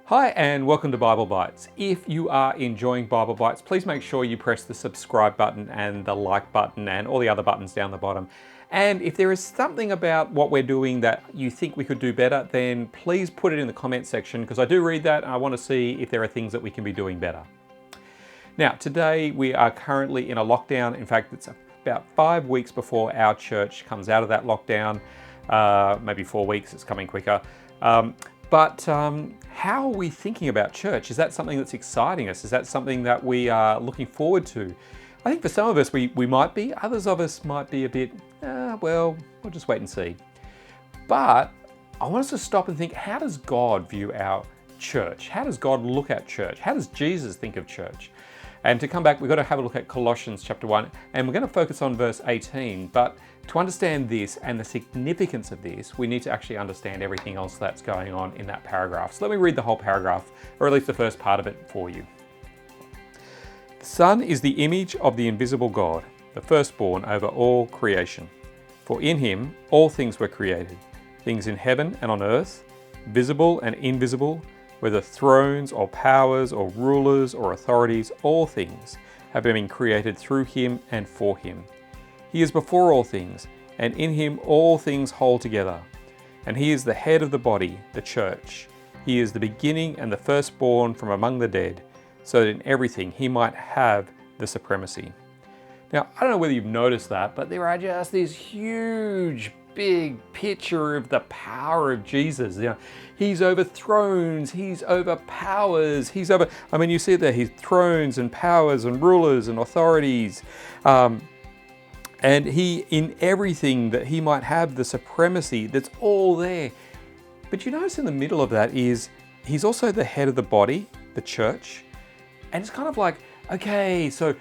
Hi and welcome to Bible Bites. If you are enjoying Bible Bites, please make sure you press the subscribe button and the like button and all the other buttons down the bottom. And if there is something about what we're doing that you think we could do better, then please put it in the comment section because I do read that and I want to see if there are things that we can be doing better. Now, today we are currently in a lockdown. In fact, it's about 5 weeks before our church comes out of that lockdown. Maybe 4 weeks, it's coming quicker. But how are we thinking about church? Is that something that's exciting us? Is that something that we are looking forward to? I think for some of us we might be, others of us might be a bit, well, we'll just wait and see. But I want us to stop and think, how does God view our church? How does God look at church? How does Jesus think of church? And to come back, we've got to have a look at Colossians chapter 1, and we're going to focus on verse 18. But to understand this and the significance of this, we need to actually understand everything else that's going on in that paragraph. So let me read the whole paragraph, or at least the first part of it for you. The Son is the image of the invisible God, the firstborn over all creation. For in him all things were created, things in heaven and on earth, visible and invisible, whether thrones or powers or rulers or authorities, all things have been created through him and for him. He is before all things, and in him all things hold together. And he is the head of the body, the church. He is the beginning and the firstborn from among the dead, so that in everything he might have the supremacy. Now, I don't know whether you've noticed that, but there are just this huge, big picture of the power of Jesus. You know, he's over thrones, he's over powers, he's over, you see it there, he's thrones and powers and rulers and authorities. And he, in everything, that he might have the supremacy, that's all there. But you notice in the middle of that is, he's also the head of the body, the church. And it's kind of like, okay, so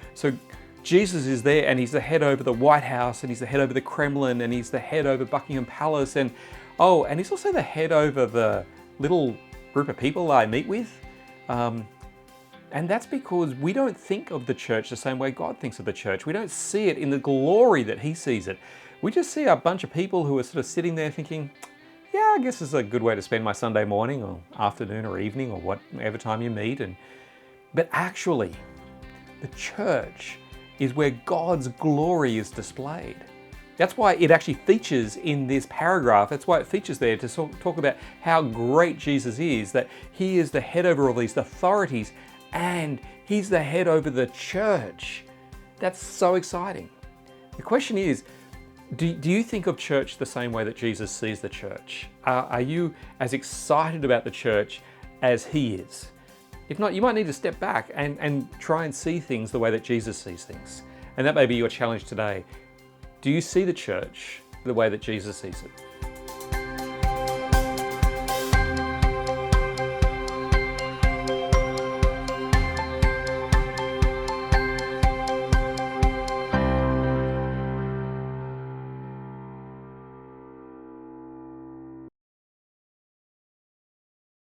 Jesus is there and he's the head over the White House and he's the head over the Kremlin and he's the head over Buckingham Palace and he's also the head over the little group of people I meet with. And that's because we don't think of the church the same way God thinks of the church. We don't see it in the glory that he sees it. We just see a bunch of people who are sort of sitting there thinking, yeah, I guess this is a good way to spend my Sunday morning or afternoon or evening or whatever time you meet. But actually, the church is where God's glory is displayed. That's why it actually features in this paragraph. That's why it features there to talk about how great Jesus is, that he is the head over all these authorities and he's the head over the church. That's so exciting. The question is, do you think of church the same way that Jesus sees the church? Are you as excited about the church as he is? If not, you might need to step back and try and see things the way that Jesus sees things. And that may be your challenge today. Do you see the church the way that Jesus sees it?